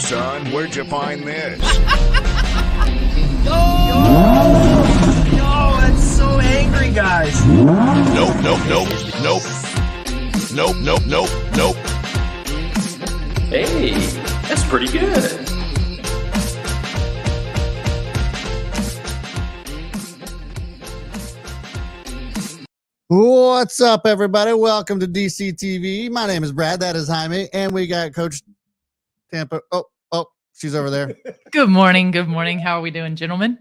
son. Where'd you find this? Yo, that's so angry, guys. Nope. Hey, that's pretty good. What's up, everybody? Welcome to DC TV. My name is Brad. That is Jaime. And we got Coach Tampa. Oh, she's over there. Good morning. Good morning. How are we doing, gentlemen?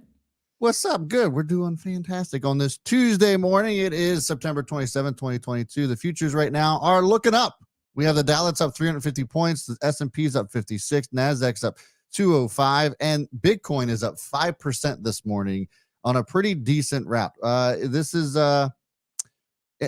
What's up? Good. We're doing fantastic on this Tuesday morning. It is September 27, 2022. The futures right now are looking up. We have the Dow that's up 350 points. The S&P is up 56. NASDAQ's up 205. And Bitcoin is up 5% this morning on a pretty decent wrap. This is...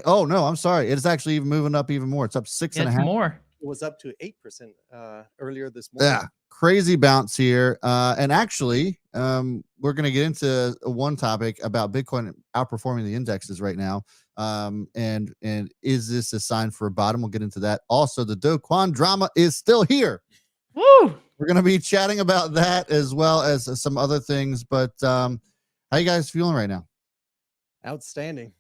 Oh, no, I'm sorry. It's actually even moving up even more. It's up 6.5%. More. It was up to 8% earlier this morning. Yeah, crazy bounce here. And actually, we're going to get into one topic about Bitcoin outperforming the indexes right now. And is this a sign for a bottom? We'll get into that. Also, the Do Kwon drama is still here. Woo! We're going to be chatting about that as well as some other things. But how you guys feeling right now? Outstanding.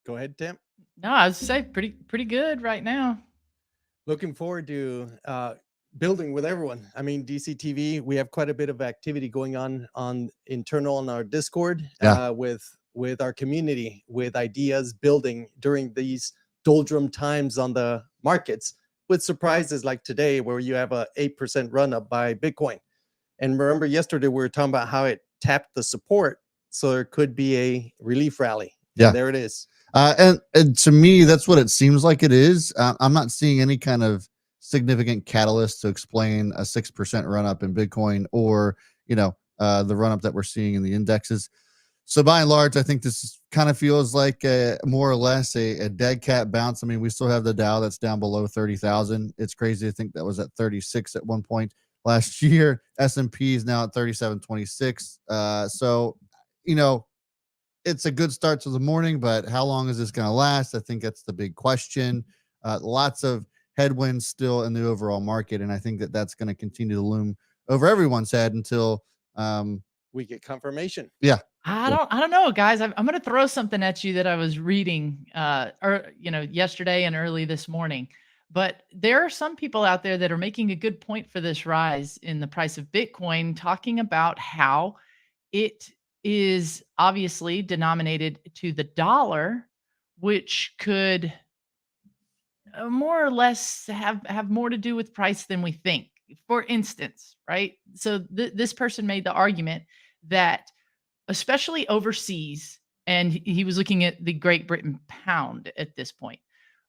Go ahead, Tim. No, I would say pretty good right now. Looking forward to building with everyone. I mean, DCTV, we have quite a bit of activity going on internal on our Discord with our community, with ideas building during these doldrum times on the markets, with surprises like today where you have a 8% run up by Bitcoin. And remember yesterday we were talking about how it tapped the support, so there could be a relief rally. Yeah, and there it is. And to me, that's what it seems like it is. I'm not seeing any kind of significant catalyst to explain a 6% run up in Bitcoin or, the run up that we're seeing in the indexes. So by and large, I think this kind of feels like more or less a dead cat bounce. I mean, we still have the Dow that's down below 30,000. It's crazy to think that was at 36 at one point last year. S&P is now at 37.26. So, it's a good start to the morning, but how long is this going to last? I think that's the big question. Lots of headwinds still in the overall market, and I think that that's going to continue to loom over everyone's head until we get confirmation. Yeah, I don't know, guys. I'm going to throw something at you that I was reading, yesterday and early this morning. But there are some people out there that are making a good point for this rise in the price of Bitcoin, talking about how it is obviously denominated to the dollar, which could more or less have more to do with price than we think. For instance, right? So this person made the argument that especially overseas, and he was looking at the Great Britain pound at this point,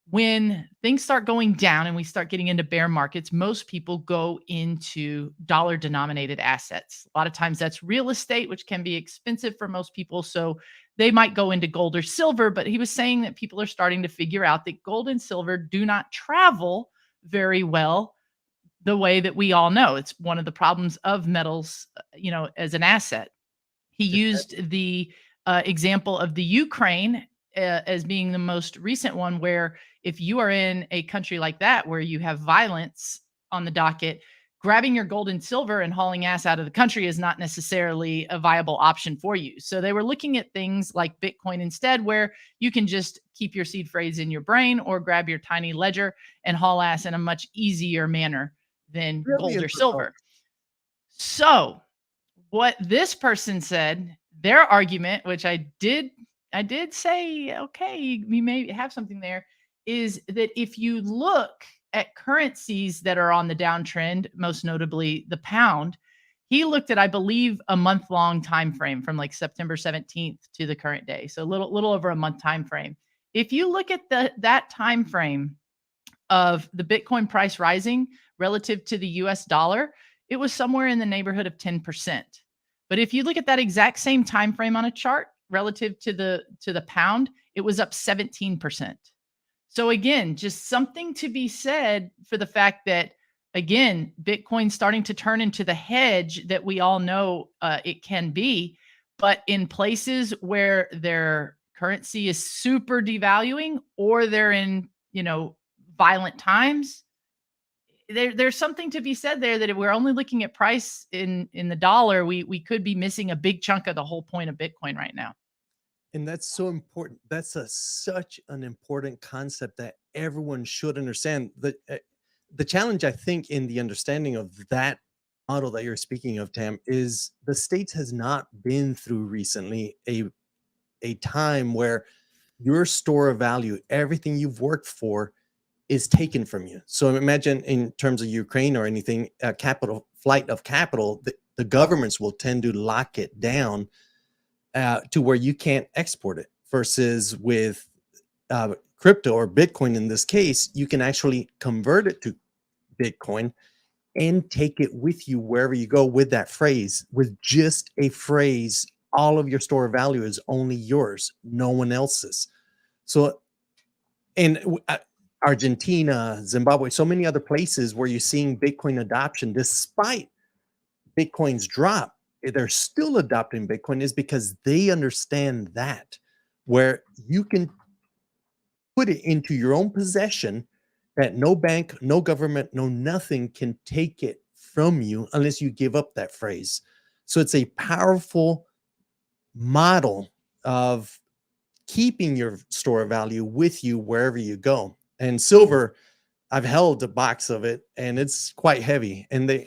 when things start going down and we start getting into bear markets, most people go into dollar denominated assets. A lot of times that's real estate, which can be expensive for most people. So they might go into gold or silver, but he was saying that people are starting to figure out that gold and silver do not travel very well the way that we all know. It's one of the problems of metals, as an asset. He used the example of the Ukraine as being the most recent one, where if you are in a country like that where you have violence on the docket, grabbing your gold and silver and hauling ass out of the country is not necessarily a viable option for you. So they were looking at things like Bitcoin instead, where you can just keep your seed phrase in your brain or grab your tiny ledger and haul ass in a much easier manner than gold or silver. So what this person said, their argument, which I did say, okay, you may have something there, is that if you look at currencies that are on the downtrend, most notably the pound, he looked at, I believe, a month-long time frame from like September 17th to the current day. So a little over a month time frame. If you look at that time frame of the Bitcoin price rising relative to the US dollar, it was somewhere in the neighborhood of 10%. But if you look at that exact same time frame on a chart relative to the pound, it was up 17%. So again, just something to be said for the fact that, again, Bitcoin's starting to turn into the hedge that we all know it can be, but in places where their currency is super devaluing or they're in, violent times, there's something to be said there that if we're only looking at price in the dollar, we could be missing a big chunk of the whole point of Bitcoin right now. And that's so important. That's such an important concept that everyone should understand. The challenge, I think, in the understanding of that model that you're speaking of, Tam, is the States has not been through recently a time where your store of value, everything you've worked for, is taken from you. So imagine in terms of Ukraine or anything, capital flight of capital, the governments will tend to lock it down to where you can't export it, versus with crypto or Bitcoin in this case, you can actually convert it to Bitcoin and take it with you wherever you go with that phrase. With just a phrase, all of your store of value is only yours, no one else's. So in Argentina, Zimbabwe, so many other places where you're seeing Bitcoin adoption, despite Bitcoin's drop, they're still adopting Bitcoin, is because they understand that, where you can put it into your own possession, that no bank, no government, no nothing can take it from you unless you give up that phrase. So it's a powerful model of keeping your store of value with you wherever you go. And silver, I've held a box of it and it's quite heavy, and they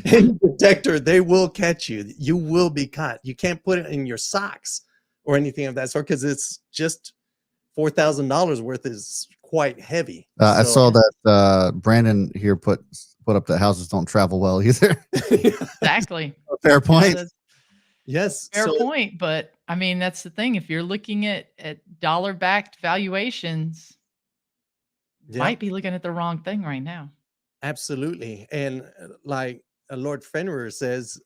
in detector, they will catch you. You will be caught. You can't put it in your socks or anything of that sort, because it's just $4,000 worth, is quite heavy. I saw that Brandon here put up that houses don't travel well either. Exactly. Fair point. Yes. Fair point. But I mean, that's the thing. If you're looking at dollar-backed valuations, might be looking at the wrong thing right now. Absolutely. And like Lord Fenrir says,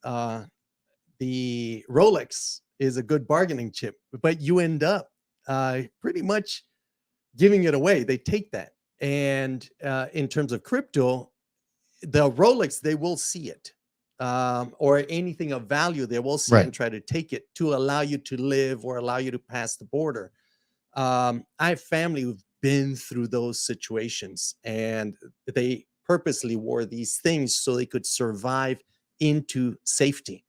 the Rolex is a good bargaining chip, but you end up pretty much giving it away. They take that. And in terms of crypto, the Rolex, they will see it, or anything of value, they will see it and try to take it to allow you to live or allow you to pass the border. I have family who've been through those situations, and they purposely wore these things so they could survive into safety.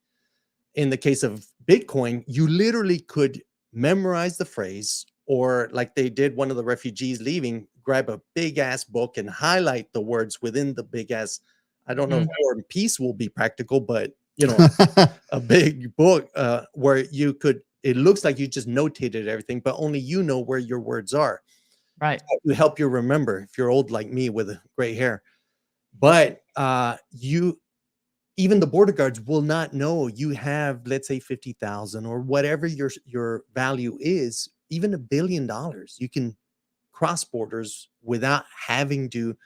In the case of Bitcoin, you literally could memorize the phrase, or like they did, one of the refugees leaving, grab a big ass book and highlight the words within the big ass. I don't know if War and Peace will be practical, but you know, a big book where you could, it looks like you just notated everything, but only you know where your words are. Right. To help you remember if you're old like me with gray hair. But even the border guards will not know you have, let's say, 50,000 or whatever your value is, even $1 billion. You can cross borders without having to,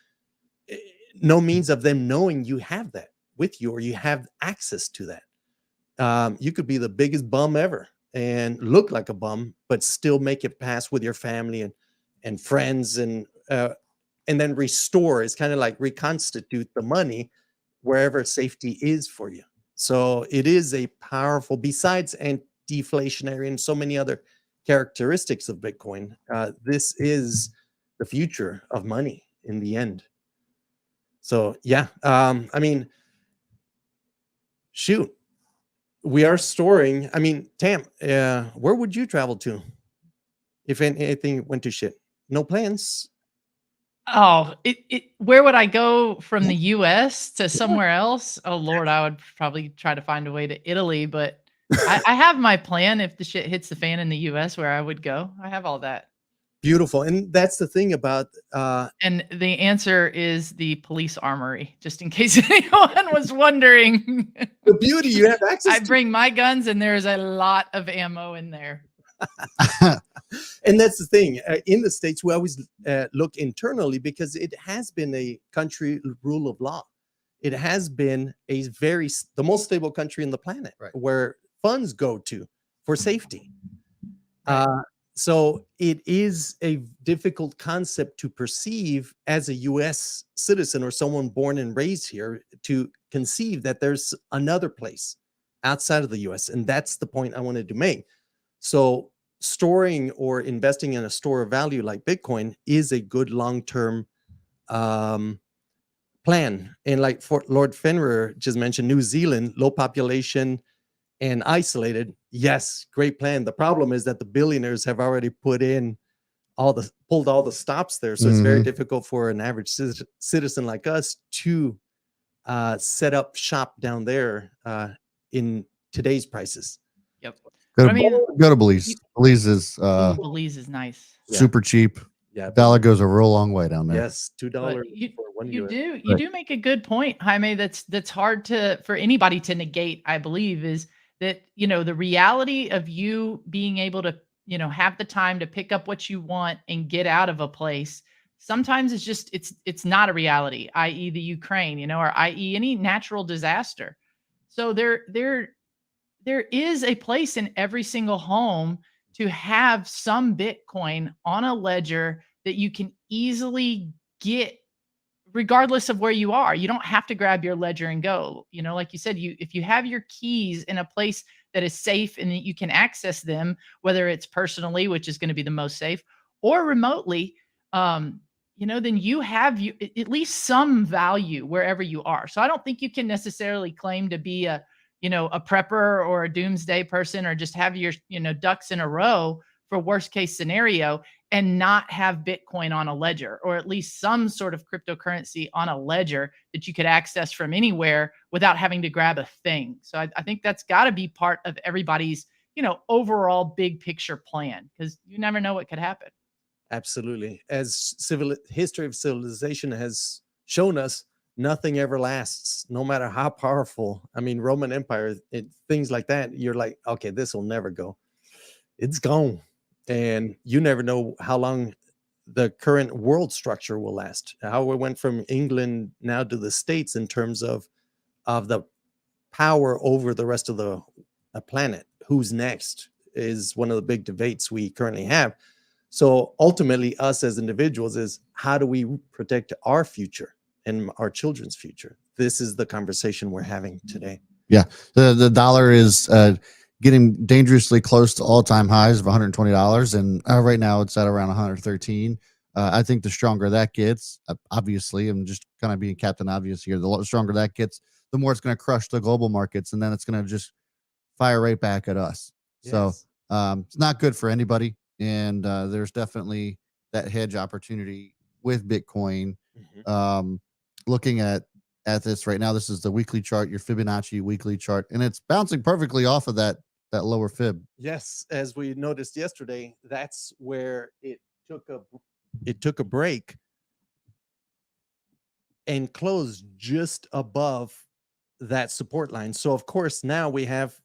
no means of them knowing you have that with you or you have access to that. You could be the biggest bum ever and look like a bum, but still make it pass with your family and friends, and then restore. It's kind of like reconstitute the money wherever safety is for you. So it is a powerful, besides deflationary and so many other characteristics of Bitcoin, this is the future of money in the end. So yeah, I mean, shoot, we are storing. I mean, Tam, where would you travel to if anything went to shit? No plans. Oh, where would I go from the US to somewhere else? Oh Lord, I would probably try to find a way to Italy, but I have my plan if the shit hits the fan in the US where I would go. I have all that. Beautiful. And that's the thing about and the answer is the police armory, just in case anyone was wondering. The beauty, you have access I bring my guns and there's a lot of ammo in there. And that's the thing. In the States, we always look internally because it has been a country rule of law. It has been the most stable country in the planet, where funds go to for safety. So it is a difficult concept to perceive as a U.S. citizen or someone born and raised here, to conceive that there's another place outside of the U.S. And that's the point I wanted to make. So storing or investing in a store of value like Bitcoin is a good long-term plan. And like for Lord Fenrir just mentioned, New Zealand, low population and isolated. Yes, great plan. The problem is that the billionaires have already pulled all the stops there. So it's very difficult for an average citizen like us to set up shop down there in today's prices. Yep. Go to, I mean, go to Belize. Belize is Belize is nice. super cheap. Yeah, Dollar goes a real long way down there. yes, $2 for 1 You US. do make a good point, Jaime. That's hard for anybody to negate. I believe is that the reality of you being able to have the time to pick up what you want and get out of a place. Sometimes it's not a reality, i.e. the Ukraine, or i.e. any natural disaster. So there is a place in every single home to have some Bitcoin on a ledger that you can easily get regardless of where you are. You don't have to grab your ledger and go. Like you said, if you have your keys in a place that is safe and that you can access them, whether it's personally, which is going to be the most safe, or remotely, then you have at least some value wherever you are. So I don't think you can necessarily claim to be a prepper or a doomsday person, or just have your, ducks in a row for worst case scenario and not have Bitcoin on a ledger, or at least some sort of cryptocurrency on a ledger that you could access from anywhere without having to grab a thing. So I think that's got to be part of everybody's, overall big picture plan, because you never know what could happen. Absolutely. As history of civilization has shown us, nothing ever lasts, no matter how powerful. I mean, Roman Empire, things like that, you're like, okay, this will never go. It's gone. And you never know how long the current world structure will last. How we went from England now to the States in terms of the power over the rest of the planet. Who's next is one of the big debates we currently have. So ultimately, us as individuals is, how do we protect our future and our children's future? This is the conversation we're having today. Yeah, the dollar is getting dangerously close to all-time highs of $120, and right now it's at around 113. I think the stronger that gets, obviously, I'm just kind of being Captain Obvious here, the stronger that gets, the more it's going to crush the global markets, and then it's going to just fire right back at us. Yes. So it's not good for anybody, and there's definitely that hedge opportunity with Bitcoin. Looking at this right now, this is the weekly chart, your Fibonacci weekly chart, and it's bouncing perfectly off of that lower fib. Yes, as we noticed yesterday, that's where it took a break and closed just above that support line. So of course now we have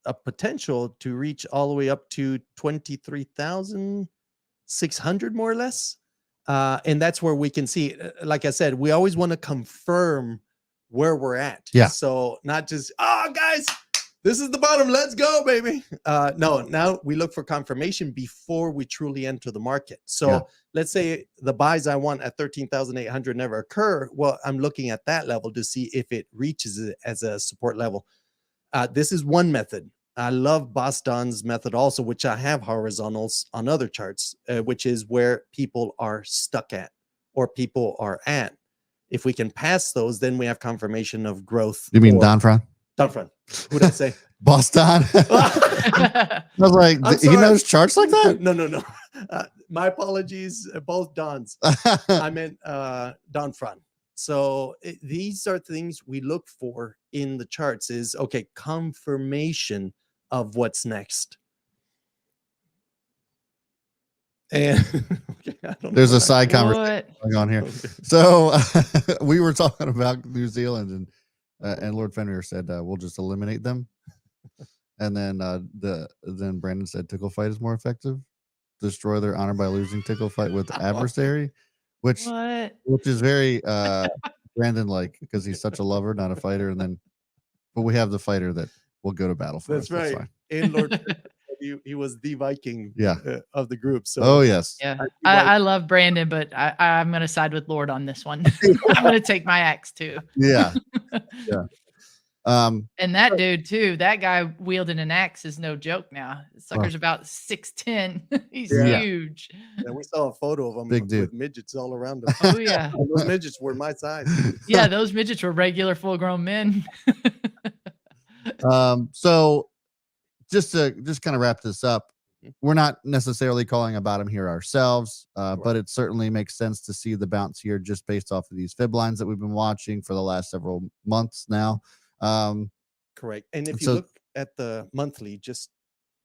a potential to reach all the way up to 23,600 more or less. And that's where we can see, like I said, we always want to confirm where we're at. Yeah. So not just, guys, this is the bottom, let's go, baby. No, now we look for confirmation before we truly enter the market. So let's say the buys I want at 13,800 never occur. Well, I'm looking at that level to see if it reaches it as a support level. This is one method. I love Boston's method also, which I have horizontals on other charts, which is where people are stuck at or people are at. If we can pass those, then we have confirmation of growth. You mean Donfran? Donfran. Who did I say? Boston. I was like, he knows charts like that? No. My apologies, both Dons. I meant Donfran. So these are things we look for in the charts is, okay, confirmation of what's next. And there's a side conversation going on here. Okay. So we were talking about New Zealand, and Lord Fenrir said we'll just eliminate them. And then then Brandon said tickle fight is more effective. Destroy their honor by losing tickle fight with adversary, which is very Brandon like, because he's such a lover, not a fighter. And then, but we have the fighter that will go to battle for That's us. Right. And Lord, he was the Viking of the group. So oh yes, yeah. I love Brandon, but I'm going to side with Lord on this one. I'm going to take my axe too. Yeah. And that dude too, that guy wielding an axe is no joke now. The Well, sucker's about 6'10". He's Yeah. huge. And we saw a photo of him Big dude. with midgets all around him. Oh yeah. And those midgets were my size. Yeah, those midgets were regular full-grown men. So just to kind of wrap this up, we're not necessarily calling a bottom here ourselves, but it certainly makes sense to see the bounce here just based off of these fib lines that we've been watching for the last several months now. Correct. And if you so- look at the monthly, just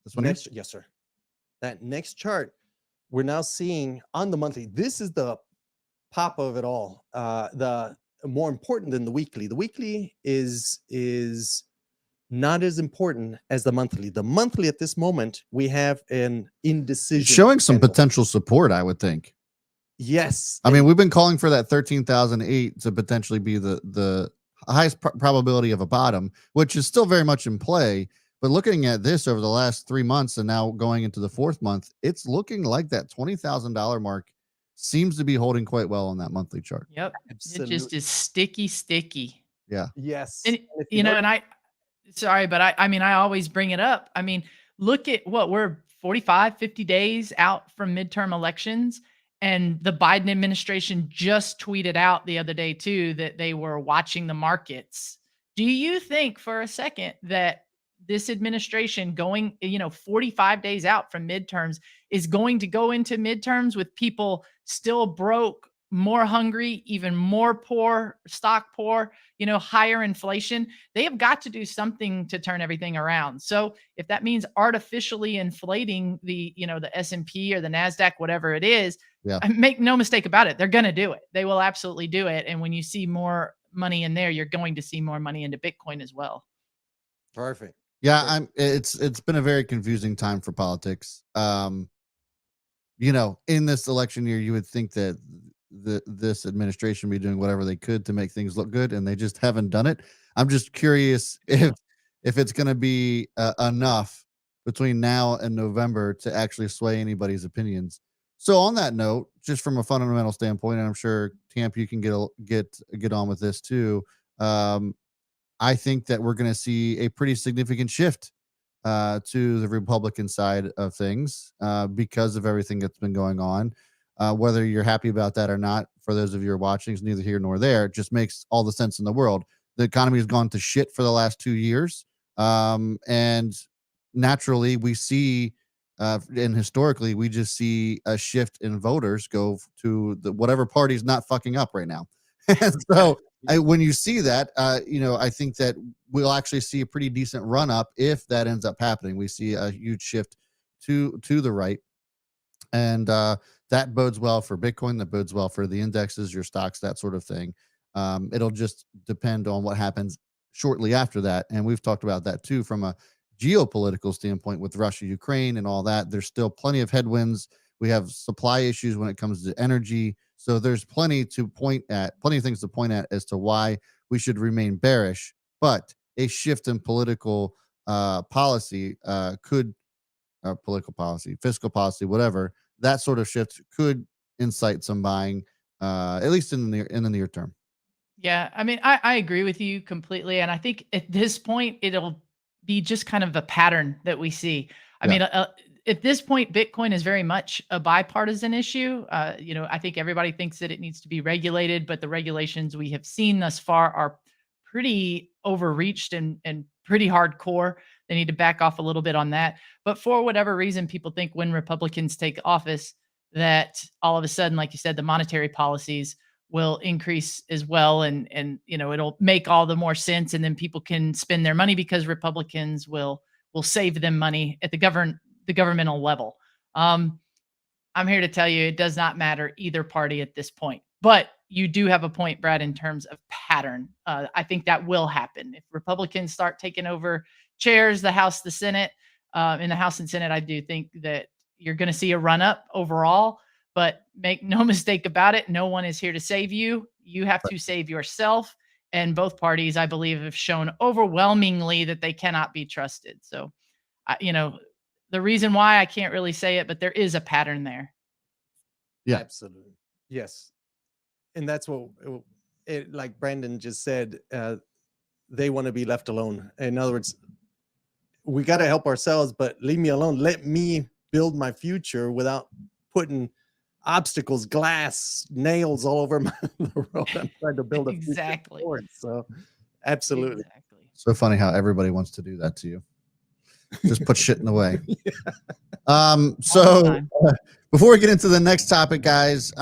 This one here? next, yes, sir. That next chart, we're now seeing on the monthly. This is the pop of it all. The more important than the weekly. The weekly is not as important as the monthly. The monthly at this moment, we have an indecision. It's showing some candle. potential support, I would think. Yes. I mean, we've been calling for that 13,008 to potentially be the highest probability of a bottom, which is still very much in play. But looking at this over the last 3 months and now going into the 4th month, it's looking like that $20,000 mark seems to be holding quite well on that monthly chart. Yep. Absolutely. It just is sticky. Yeah. Yes. And if you know, notice- and sorry, but I mean, I always bring it up. I mean, look at what we're 45, 50 days out from midterm elections. And the Biden administration just tweeted out the other day too, that they were watching the markets. Do you think for a second that this administration going, 45 days out from midterms is going to go into midterms with people still broke, more hungry, even more poor, stock poor, higher inflation? They have got to do something to turn everything around. So if that means artificially inflating the S&P or the NASDAQ, whatever it is, Yeah. make no mistake about it, they're going to do it. They will absolutely do it. And when you see more money in there, you're going to see more money into Bitcoin as well. Perfect. Yeah, it's been a very confusing time for politics. In this election year, you would think that this administration be doing whatever they could to make things look good, and they just haven't done it. I'm just curious if it's going to be enough between now and November to actually sway anybody's opinions. So on that note, just from a fundamental standpoint, and I'm sure Tamp, you can get on with this too. I think that we're going to see a pretty significant shift to the Republican side of things because of everything that's been going on. Whether you're happy about that or not, for those of you who are watching, is neither here nor there. It just makes all the sense in the world. The economy has gone to shit for the last 2 years. And naturally, we see, and historically, we just see a shift in voters go to whatever party's not fucking up right now. And so when you see that, I think that we'll actually see a pretty decent run up if that ends up happening. We see a huge shift to the right. And that bodes well for Bitcoin. That bodes well for the indexes, your stocks, that sort of thing. It'll just depend on what happens shortly after that. And we've talked about that too from a geopolitical standpoint with Russia, Ukraine, and all that. There's still plenty of headwinds. We have supply issues when it comes to energy. So there's plenty of things to point at as to why we should remain bearish. But a shift in political policy political policy, fiscal policy, whatever, that sort of shift could incite some buying, at least in the near term. Yeah, I mean, I agree with you completely. And I think at this point, it'll be just kind of a pattern that we see. I mean, at this point, Bitcoin is very much a bipartisan issue. I think everybody thinks that it needs to be regulated, but the regulations we have seen thus far are pretty overreached and pretty hardcore. They need to back off a little bit on that. But for whatever reason, people think when Republicans take office that all of a sudden, like you said, the monetary policies will increase as well. And it'll make all the more sense. And then people can spend their money because Republicans will save them money at the governmental level. I'm here to tell you it does not matter either party at this point. But you do have a point, Brad, in terms of pattern. I think that will happen. If Republicans start taking over chairs, the House, the Senate, in the House and Senate, I do think that you're going to see a run up overall. But make no mistake about it, no one is here to save you. You have to save yourself. And both parties, I believe, have shown overwhelmingly that they cannot be trusted. So, the reason why I can't really say it, but there is a pattern there. Yeah, absolutely. Yes. And that's what like Brandon just said, they want to be left alone. In other words, we got to help ourselves, but leave me alone. Let me build my future without putting obstacles, glass, nails all over the road. I'm trying to build a future Exactly. forward. So absolutely. Exactly. So funny how everybody wants to do that to you. Just put shit in the way. So before we get into the next topic, guys,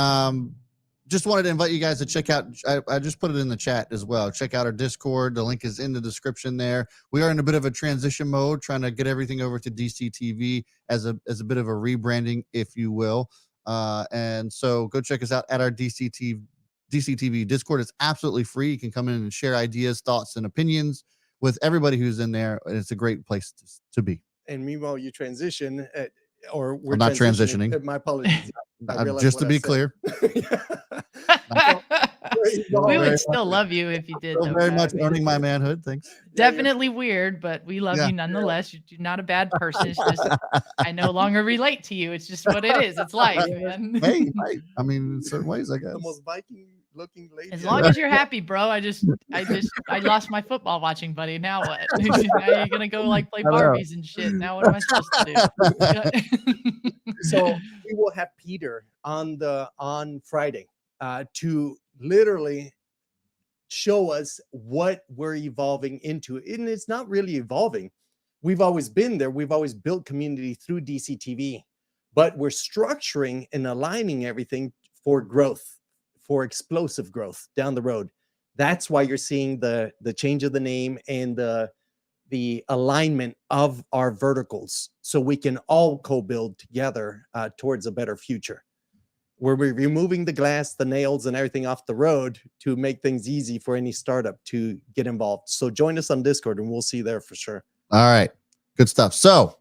just wanted to invite you guys to check out, I just put it in the chat as well. Check out our Discord. The link is in the description there. We are in a bit of a transition mode, trying to get everything over to DCTV as a bit of a rebranding, if you will. And so go check us out at our DCTV Discord. It's absolutely free. You can come in and share ideas, thoughts, and opinions with everybody who's in there. And it's a great place to be. And meanwhile, you transition, or we're not transitioning. My apologies. Just to be clear. We would still love you if you did. Though, very much owning my manhood. Thanks. Definitely weird, but we love you nonetheless. You're not a bad person. It's just I no longer relate to you. It's just what it is. It's life, man. Hey, I mean, in certain ways, I guess. The most Viking looking lady. As long as you're happy, bro. I lost my football watching buddy. Now what? Now you're gonna go like play Barbies and shit. Now what am I supposed to do? So we will have Peter on Friday to literally show us what we're evolving into. And it's not really evolving. We've always been there. We've always built community through DCTV, but we're structuring and aligning everything for growth, for explosive growth down the road. That's why you're seeing the change of the name and the alignment of our verticals, so we can all co-build together towards a better future. We're removing the glass, the nails, and everything off the road to make things easy for any startup to get involved. So join us on Discord, and we'll see you there for sure. All right, good stuff. So,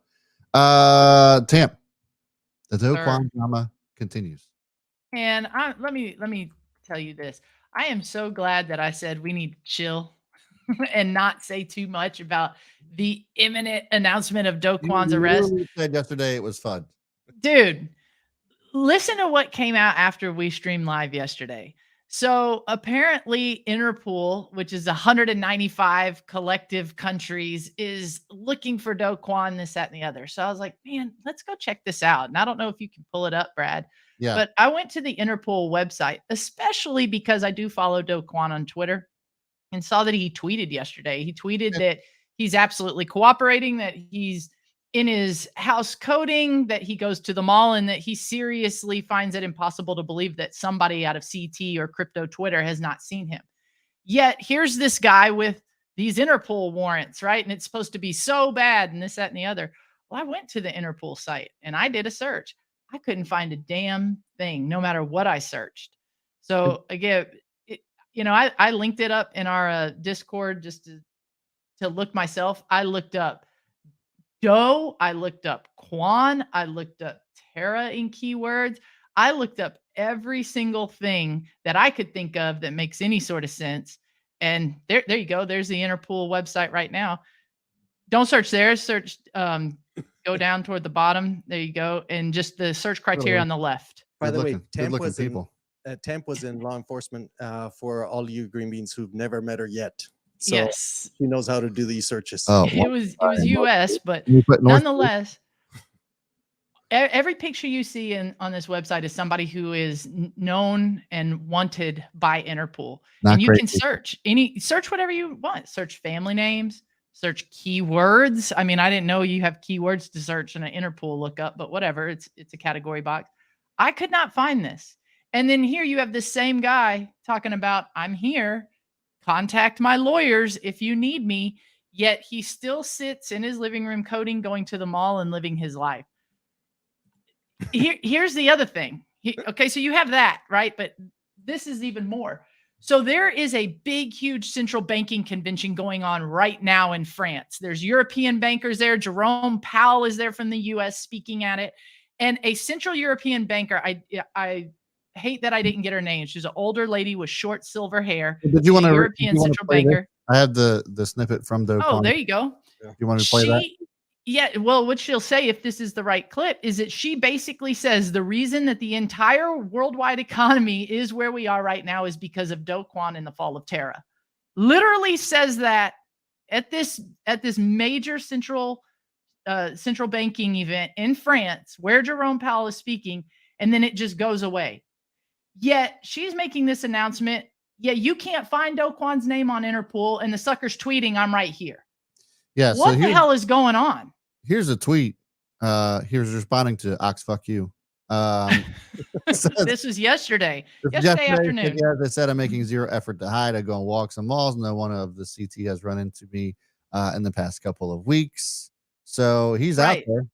Tam, the Do Kwon drama continues. And let me tell you this. I am so glad that I said we need to chill and not say too much about the imminent announcement of Do Kwon's arrest. You said yesterday it was fun. Dude, listen to what came out after we streamed live yesterday. So apparently Interpol, which is 195 collective countries, is looking for Do Kwon, this, that, and the other. So I was like, man, let's go check this out. And I don't know if you can pull it up, Brad. Yeah. But I went to the Interpol website, especially because I do follow Do Kwon on Twitter, and saw that he tweeted yesterday. He tweeted that he's absolutely cooperating, that he's in his house coding, that he goes to the mall, and that he seriously finds it impossible to believe that somebody out of CT or crypto Twitter has not seen him. Yet here's this guy with these Interpol warrants, right? And it's supposed to be so bad and this, that, and the other. Well, I went to the Interpol site and I did a search. I couldn't find a damn thing, no matter what I searched. So again, I linked it up in our Discord just to look myself. I looked up Do, I looked up Kwon, I looked up Terra in keywords. I looked up every single thing that I could think of that makes any sort of sense. And there you go. There's the Interpol website right now. Don't search there. Search, go down toward the bottom. There you go. And just the search criteria on the left. By the way, Temp was in law enforcement for all you green beans who've never met her yet. So yes, she knows how to do these searches. Oh, it was US, but nonetheless, every picture you see on this website is somebody who is known and wanted by Interpol. And you can search whatever you want. Search family names, search keywords. I mean, I didn't know you have keywords to search in an Interpol lookup, but whatever. It's a category box. I could not find this. And then here you have this same guy talking about, I'm here, contact my lawyers if you need me. Yet he still sits in his living room coding, going to the mall and living his life. Here's the other thing. Okay, so you have that, right? But this is even more. So there is a big, huge central banking convention going on right now in France. There's European bankers there. Jerome Powell is there from the US speaking at it. And a Central European banker, I hate that I didn't get her name. She's an older lady with short silver hair. Did you want to European central banker? I have the snippet from the. Oh, there you go. You want to play that? Yeah. Well, what she'll say, if this is the right clip, is that she basically says the reason that the entire worldwide economy is where we are right now is because of Do Kwon and the fall of Terra. literally says that at this major central banking event in France where Jerome Powell is speaking, and then it just goes away. Yet she's making this announcement. Yeah, you can't find Do Kwon's name on Interpol, and the sucker's tweeting, "I'm right here." Yeah. What the hell is going on? Here's a tweet. Here's responding to Ox, fuck you. This was yesterday afternoon. Yeah, they said I'm making zero effort to hide. I go on walks and malls. No one of the CT has run into me in the past couple of weeks. So he's out there.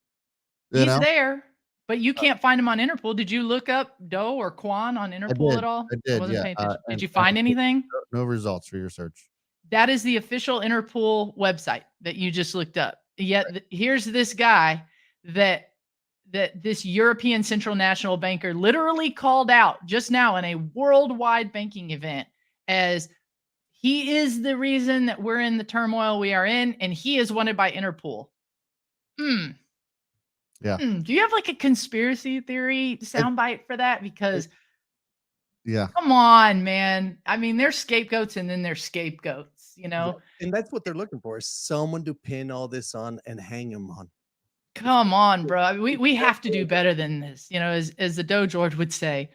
He's there, but you can't find him on Interpol. Did you look up Doe or Kwon on Interpol at all? I did. wasn't Yeah. paying attention. Did you find anything? No results for your search. That is the official Interpol website that you just looked up. Yet here's this guy that this European Central National Banker literally called out just now in a worldwide banking event as he is the reason that we're in the turmoil we are in, and he is wanted by Interpol. Yeah. Do you have like a conspiracy theory soundbite for that? Because come on, man. I mean, they're scapegoats and then they're scapegoats, you know? And that's what they're looking for, someone to pin all this on and hang him on. Come on, bro. I mean, we have to do better than this. You know, as the Doe George would say,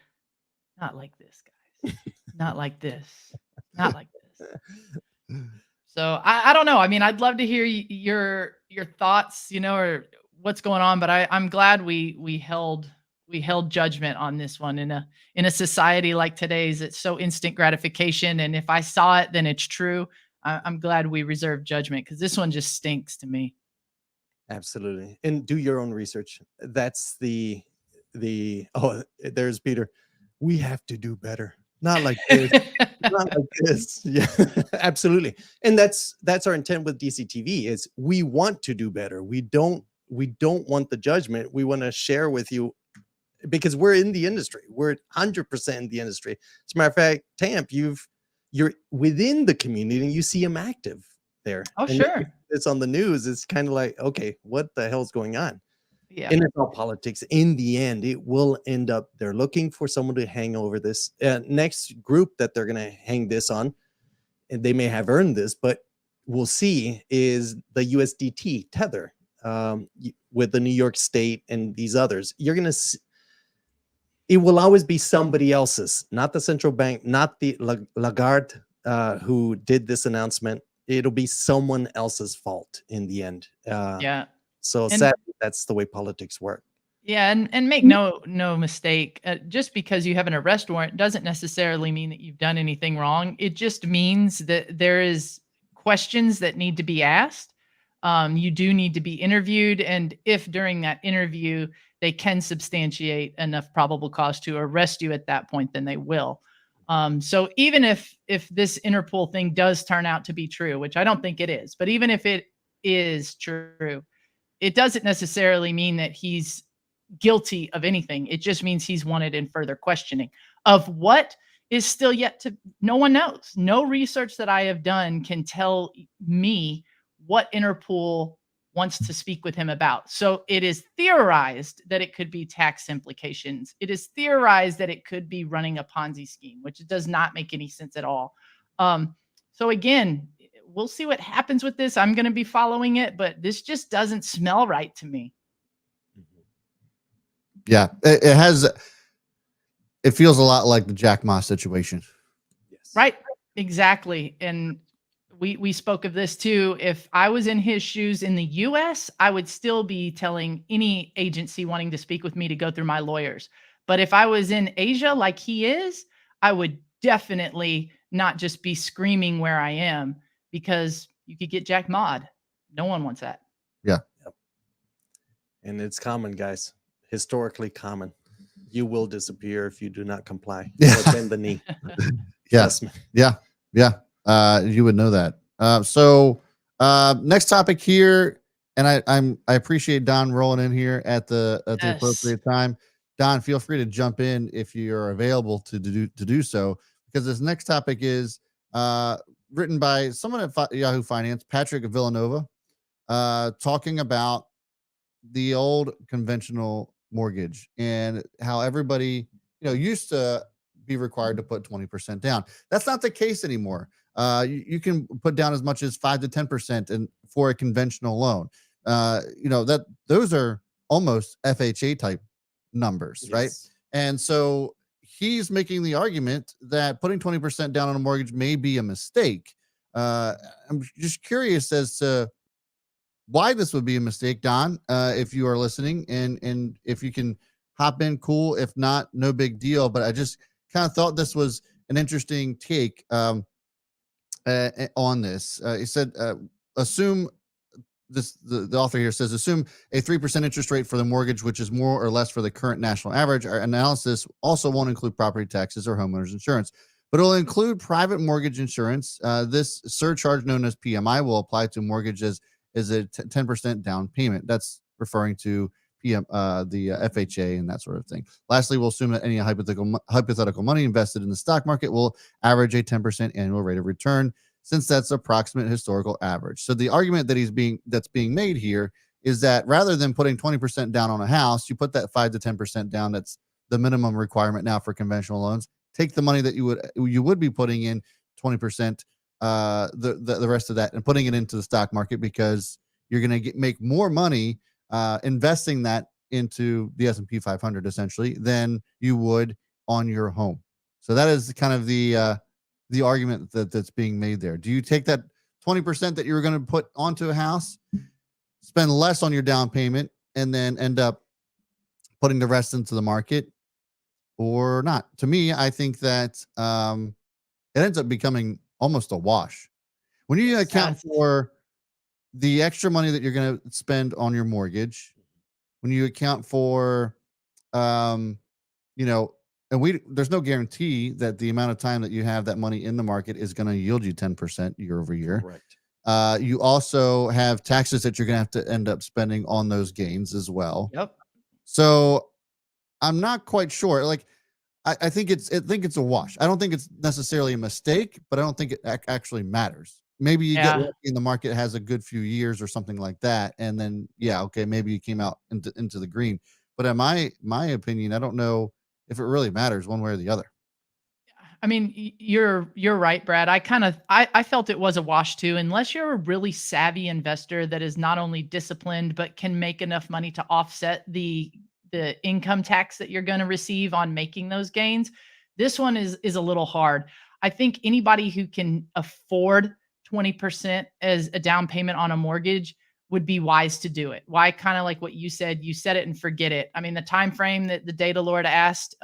not like this, guys. Not like this. Not like this. So I don't know. I mean, I'd love to hear your thoughts, you know, or what's going on, but I'm glad we held judgment on this one in a society like today's. It's so instant gratification, and if I saw it, then it's true. I'm glad we reserved judgment, because this one just stinks to me. Absolutely. And do your own research. That's the there's Peter. We have to do better. Not like this. Not like this. Yeah, absolutely. And that's our intent with DCTV is we want to do better. We don't want the judgment. We want to share with you, because we're in the industry. We're 100% in the industry. As a matter of fact, Tamp, you're within the community and you see them active there. Oh, and sure. It's on the news. It's kind of like, okay, what the hell's going on? Yeah. NFL politics, in the end, it will end up, they're looking for someone to hang over this. Next group that they're going to hang this on, and they may have earned this, but we'll see, is the USDT Tether with the New York State and these others. You're going to it will always be somebody else's, not the central bank, not the Lagarde who did this announcement. It'll be someone else's fault in the end. Yeah. So sadly, that's the way politics work. Yeah, and make no mistake, just because you have an arrest warrant doesn't necessarily mean that you've done anything wrong. It just means that there is questions that need to be asked. You do need to be interviewed, and if during that interview they can substantiate enough probable cause to arrest you at that point, then they will. So even if this Interpol thing does turn out to be true, which I don't think it is, but even if it is true, it doesn't necessarily mean that he's guilty of anything. It just means he's wanted in further questioning of what is still yet to, no one knows. No research that I have done can tell me what Interpol wants to speak with him about. So it is theorized that it could be tax implications. It is theorized that it could be running a Ponzi scheme, which does not make any sense at all. So again, we'll see what happens with this. I'm going to be following it, but this just doesn't smell right to me. Yeah, it feels a lot like the Jack Ma situation. Yes. Right. Exactly. And we spoke of this too. If I was in his shoes in the US, I would still be telling any agency wanting to speak with me to go through my lawyers. But if I was in Asia like he is, I would definitely not just be screaming where I am, because you could get Jack Mod. No one wants that. Yeah. Yep. And it's common, guys. Historically common. You will disappear if you do not comply. Yeah. Or bend the knee. Yes. Yeah. Yeah. You would know that. So next topic here, and I appreciate Don rolling in here at the appropriate time. Don, feel free to jump in if you're available to do so, because this next topic is written by someone at Yahoo Finance, Patrick Villanova, talking about the old conventional mortgage and how everybody, used to be required to put 20% down. That's not the case anymore. You can put down as much as 5 to 10% and for a conventional loan. That those are almost FHA type numbers, right? Yes. And so he's making the argument that putting 20% down on a mortgage may be a mistake. I'm just curious as to why this would be a mistake, Don, if you are listening, and if you can hop in, cool. If not, no big deal. But I just kind of thought this was an interesting take on this. He said, assume this, the author here says, assume a 3% interest rate for the mortgage, which is more or less for the current national average. Our analysis also won't include property taxes or homeowners insurance, but it'll include private mortgage insurance. This surcharge known as PMI will apply to mortgages as a 10% down payment. That's referring to the FHA and that sort of thing. Lastly, we'll assume that any hypothetical money invested in the stock market will average a 10% annual rate of return, since that's approximate historical average. So the argument that's being made here is that rather than putting 20% down on a house, you put that 5 to 10% down. That's the minimum requirement now for conventional loans. Take the money that you would be putting in 20%, the rest of that, and putting it into the stock market, because you're going to make more money investing that into the S&P 500 essentially than you would on your home. So that is kind of the argument that's being made there. Do you take that 20% that you were going to put onto a house, spend less on your down payment, and then end up putting the rest into the market, or not? To me, I think that it ends up becoming almost a wash. When you account for the extra money that you're going to spend on your mortgage, when you account for, and there's no guarantee that the amount of time that you have that money in the market is going to yield you 10% year over year. Correct. You also have taxes that you're going to have to end up spending on those gains as well. Yep. So I'm not quite sure. Like, I think it's a wash. I don't think it's necessarily a mistake, but I don't think it actually matters. Maybe you get lucky and the market has a good few years or something like that, and then maybe you came out into the green. But in my opinion, I don't know if it really matters one way or the other. I mean, you're right, Brad. I felt it was a wash too, unless you're a really savvy investor that is not only disciplined but can make enough money to offset the income tax that you're going to receive on making those gains. This one is a little hard. I think anybody who can afford 20% as a down payment on a mortgage would be wise to do it. Why? Kind of like what you said it and forget it. I mean, the time frame that the data Lord asked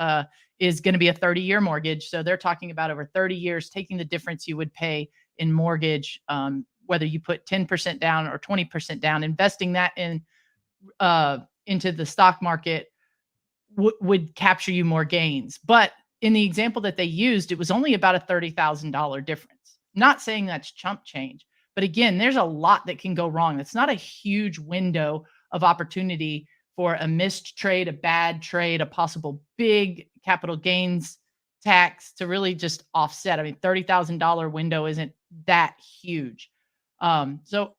is going to be a 30-year mortgage. So they're talking about over 30 years, taking the difference you would pay in mortgage, whether you put 10% down or 20% down, investing that into the stock market would capture you more gains. But in the example that they used, it was only about a $30,000 difference. Not saying that's chump change, but again, there's a lot that can go wrong. It's not a huge window of opportunity for a missed trade, a bad trade, a possible big capital gains tax to really just offset. I mean, $30,000 window isn't that huge. So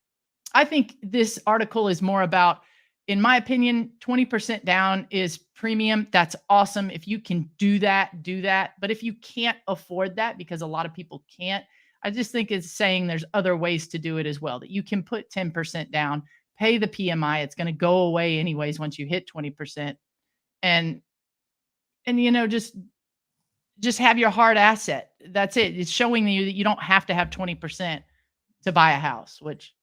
I think this article is more about, in my opinion, 20% down is premium. That's awesome. If you can do that, do that. But if you can't afford that, because a lot of people can't, I just think it's saying there's other ways to do it as well, that you can put 10% down, pay the PMI. It's going to go away anyways once you hit 20%. And just have your hard asset. That's it. It's showing you that you don't have to have 20% to buy a house, which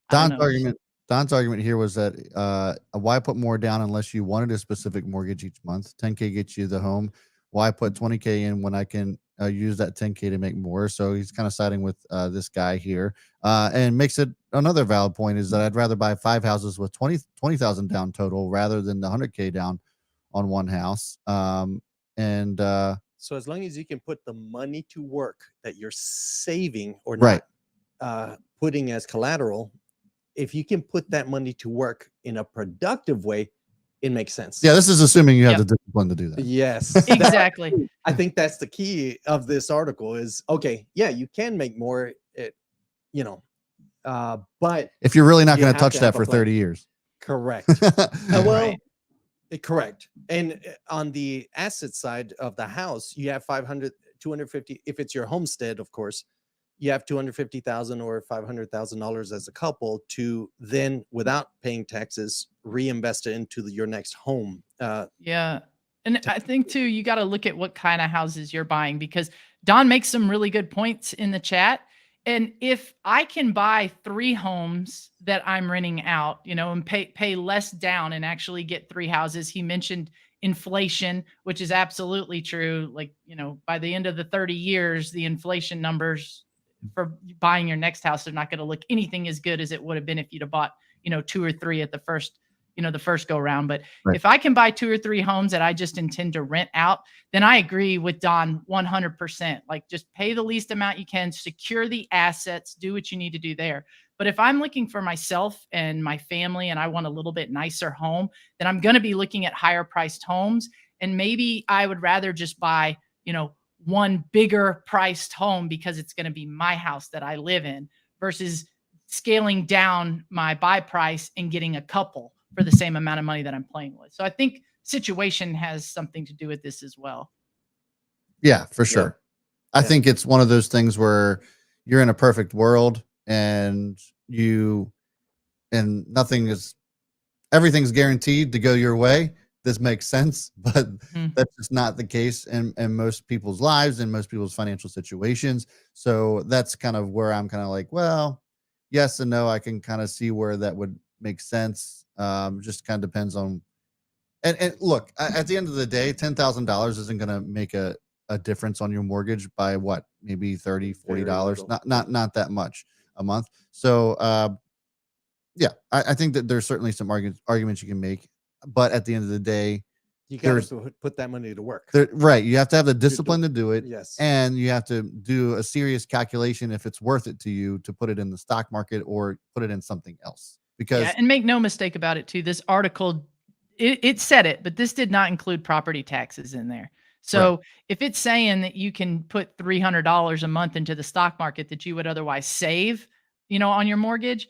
Don's argument here was that why put more down unless you wanted a specific mortgage each month? 10K gets you the home. Why put 20K in when I can use that 10K to make more? So he's kind of siding with this guy here, and makes it another valid point is that I'd rather buy 5 houses with 20,000 down total rather than the 100K down on one house. So as long as you can put the money to work that you're saving or right, not putting as collateral, if you can put that money to work in a productive way, it makes sense. Yeah, this is assuming you have the discipline to do that. Yes, exactly. I think that's the key of this article is, okay, yeah, you can make more, but if you're really not going to touch that for 30 years. Correct. Correct. And on the asset side of the house, you have 500, 250, if it's your homestead, of course, you have $250,000 or $500,000 as a couple to then, without paying taxes, reinvest it into your next home. Yeah. And I think too, you got to look at what kind of houses you're buying, because Don makes some really good points in the chat. And if I can buy 3 homes that I'm renting out, and pay less down and actually get 3 houses. He mentioned inflation, which is absolutely true. Like, by the end of the 30 years, the inflation numbers for buying your next house are not going to look anything as good as it would have been if you'd have bought, 2 or 3 at the first go round. But Right. if I can buy 2 or 3 homes that I just intend to rent out, then I agree with Don 100%. Like, just pay the least amount you can, secure the assets, do what you need to do there. But if I'm looking for myself and my family and I want a little bit nicer home, then I'm going to be looking at higher priced homes. And maybe I would rather just buy, one bigger priced home because it's going to be my house that I live in, versus scaling down my buy price and getting a couple for the same amount of money that I'm playing with. So I think situation has something to do with this as well. Yeah, for sure. I Yeah. think it's one of those things where you're in a perfect world and everything's guaranteed to go your way. This makes sense, but that's just not the case in most people's lives and most people's financial situations. So that's kind of where I'm kind of like, well, yes and no. I can kind of see where that would make sense. Just kind of depends on, and look, at the end of the day, $10,000 isn't going to make a difference on your mortgage by what, maybe $30, $40, not that much a month. So, yeah, I think that there's certainly some arguments you can make, but at the end of the day, you got to put that money to work. Right. You have to have the discipline to do it. Yes. And you have to do a serious calculation if it's worth it to you to put it in the stock market or put it in something else. Because and make no mistake about it too, this article, it said it, but this did not include property taxes in there. So if it's saying that you can put $300 a month into the stock market that you would otherwise save, on your mortgage,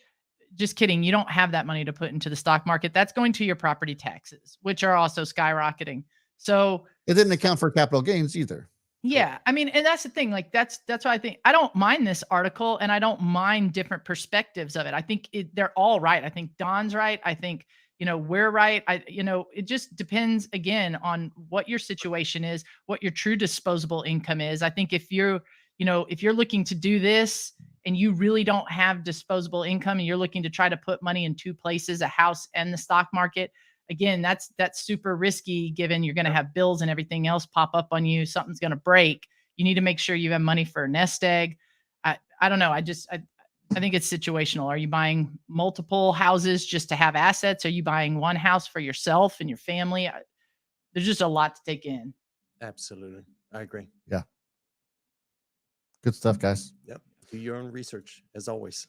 just kidding. You don't have that money to put into the stock market. That's going to your property taxes, which are also skyrocketing. So it didn't account for capital gains either. Yeah. I mean, and that's the thing. Like, that's why I think I don't mind this article, and I don't mind different perspectives of it. I think they're all right. I think Don's right. I think, we're right. It just depends again on what your situation is, what your true disposable income is. I think if you're looking to do this and you really don't have disposable income and you're looking to try to put money in 2 places, a house and the stock market, again, that's super risky, given you're going to have bills and everything else pop up on you. Something's going to break. You need to make sure you have money for a nest egg. I don't know. I think it's situational. Are you buying multiple houses just to have assets? Are you buying one house for yourself and your family? There's just a lot to take in. Absolutely. I agree. Yeah. Good stuff, guys. Yep. Do your own research as always.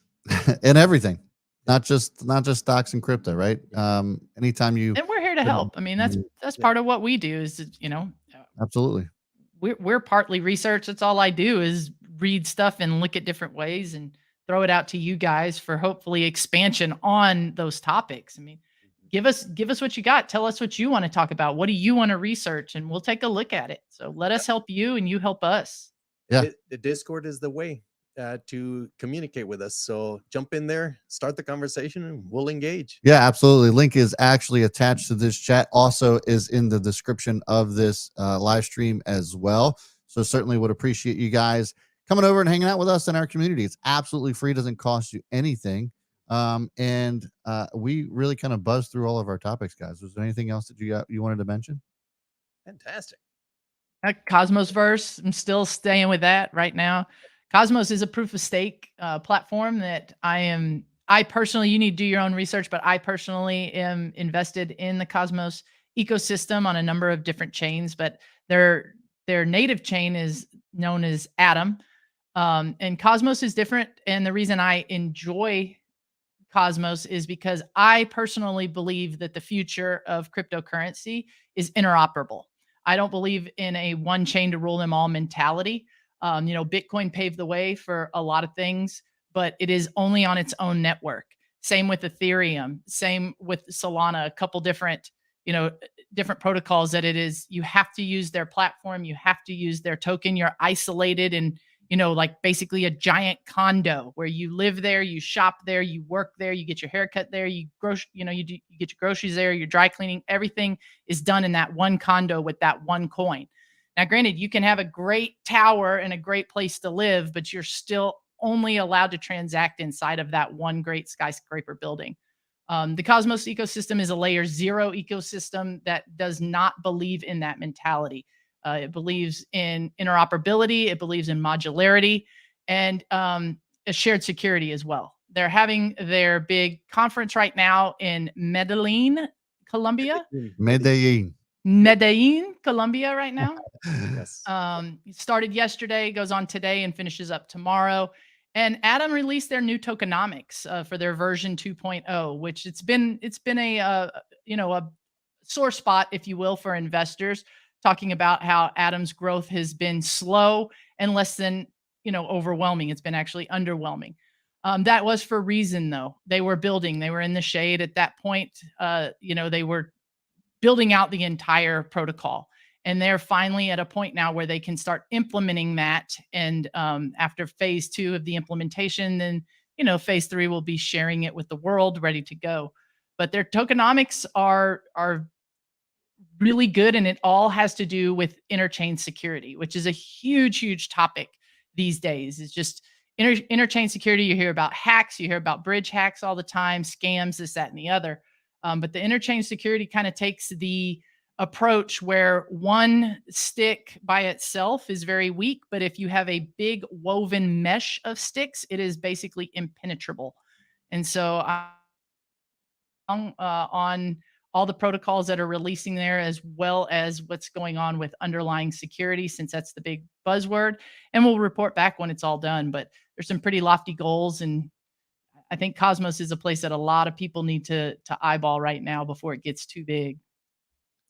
And everything. Not just stocks and crypto, right? Anytime you, and we're here to help. I mean, that's part of what we do is, absolutely. We're partly research. That's all I do is read stuff and look at different ways and throw it out to you guys for hopefully expansion on those topics. I mean, give us what you got. Tell us what you want to talk about. What do you want to research? And we'll take a look at it. So let us help you and you help us. Yeah. The Discord is the way to communicate with us. So jump in there, start the conversation, and we'll engage. Yeah, absolutely. Link is actually attached to this chat. Also is in the description of this live stream as well. So certainly would appreciate you guys coming over and hanging out with us in our community. It's absolutely free. Doesn't cost you anything. And we really kind of buzzed through all of our topics, guys. Was there anything else that you wanted to mention? Fantastic. Cosmos-verse, I'm still staying with that right now. Cosmos is a proof of stake platform that I personally, you need to do your own research, but I personally am invested in the Cosmos ecosystem on a number of different chains, but their native chain is known as Atom. And Cosmos is different. And the reason I enjoy Cosmos is because I personally believe that the future of cryptocurrency is interoperable. I don't believe in a one chain to rule them all mentality. Bitcoin paved the way for a lot of things, but it is only on its own network. Same with Ethereum, same with Solana, a couple different protocols that it is, you have to use their platform. You have to use their token. You're isolated like basically a giant condo where you live there, you shop there, you work there, you get your haircut there, you get your groceries there, your dry cleaning, everything is done in that one condo with that one coin. Now, granted, you can have a great tower and a great place to live, but you're still only allowed to transact inside of that one great skyscraper building. The Cosmos ecosystem is a layer 0 ecosystem that does not believe in that mentality. It believes in interoperability. It believes in modularity and a shared security as well. They're having their big conference right now in Medellin, Colombia. Medellin, Colombia right now. Yes. It started yesterday, goes on today, and finishes up tomorrow. And Atom released their new tokenomics for their version 2.0, which it's been a sore spot, if you will, for investors, talking about how Atom's growth has been slow and less than overwhelming. It's been actually underwhelming. That was for reason, though. They were building. They were in the shade at that point. They were building out the entire protocol. And they're finally at a point now where they can start implementing that. And after phase 2 of the implementation, then, phase 3 will be sharing it with the world, ready to go. But their tokenomics are really good. And it all has to do with interchain security, which is a huge, huge topic these days. It's just interchain security. You hear about hacks, you hear about bridge hacks all the time, scams, this, that, and the other. But the interchain security kind of takes the approach where one stick by itself is very weak, but if you have a big woven mesh of sticks, it is basically impenetrable. And so on all the protocols that are releasing there, as well as what's going on with underlying security, since that's the big buzzword, and we'll report back when it's all done. But there's some pretty lofty goals, and I think Cosmos is a place that a lot of people need to eyeball right now before it gets too big.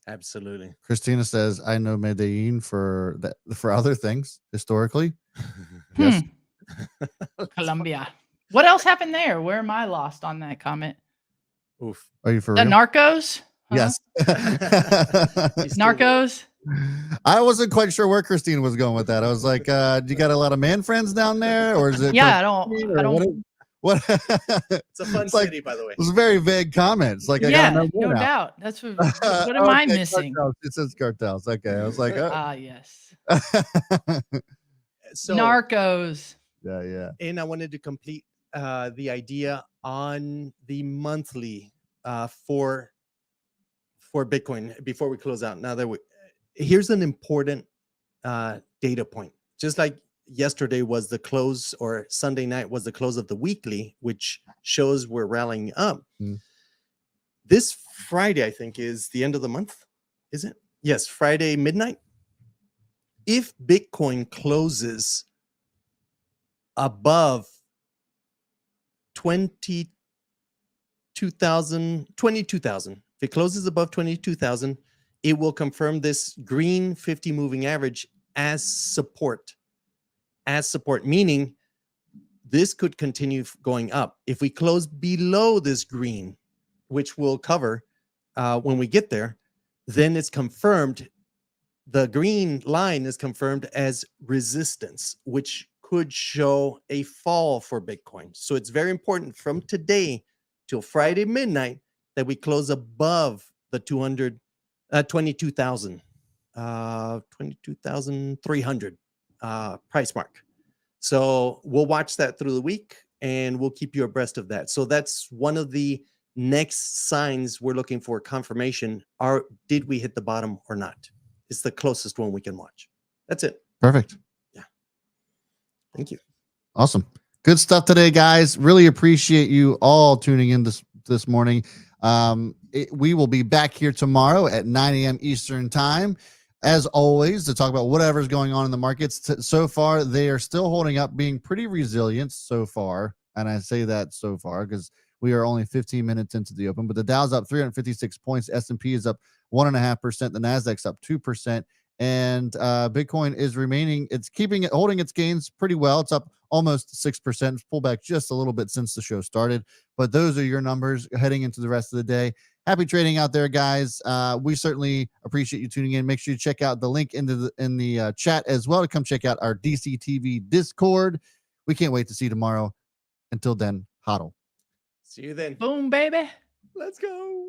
Absolutely. Christina says, I know Medellin for other things historically. Yes. Colombia. What else happened there? Where am I lost on that comment? Oof. Are you for the real? Narcos? Huh? Yes. Narcos? I wasn't quite sure where Christine was going with that. I was like, do you got a lot of man friends down there? Or is it? Yeah, I don't. What? It's a fun city, by the way. It was a very vague comment. It's like, I yeah, got no doubt. That's what am I missing? Cartels. It says cartels. Okay. I was like, yes. So, Narcos. Yeah. And I wanted to complete the idea on the monthly for Bitcoin before we close out. Now that here's an important data point. Just like yesterday was the close, or Sunday night was the close of the weekly, which shows we're rallying up. This Friday, I think, is the end of the month. Is it? Yes, Friday midnight. If Bitcoin closes above 22,000, if it closes above 22,000, it will confirm this green 50 moving average as support. Meaning this could continue going up. If we close below this green, which we'll cover when we get there, then it's confirmed. The green line is confirmed as resistance, which could show a fall for Bitcoin. So it's very important from today till Friday midnight that we close above the 22,300 price mark. So we'll watch that through the week and we'll keep you abreast of that. So that's one of the next signs we're looking for confirmation. Did we hit the bottom or not? It's the closest one we can watch. That's it. Perfect. Yeah. Thank you. Awesome. Good stuff today, guys. Really appreciate you all tuning in this morning. We will be back here tomorrow at 9 a.m. Eastern time, as always, to talk about whatever's going on in the markets. So far, they are still holding up, being pretty resilient so far. And I say that so far because we are only 15 minutes into the open, but the Dow's up 356 points. S&P is up 1.5%. The Nasdaq's up 2%. And Bitcoin is holding its gains pretty well. It's up almost 6%. It's pulled back just a little bit since the show started. But those are your numbers heading into the rest of the day. happy trading out there, guys. We certainly appreciate you tuning in. Make sure you check out the link in the chat as well to come check out our DCTV Discord. We can't wait to see you tomorrow. Until then, hodl. See you then. Boom, baby. Let's go.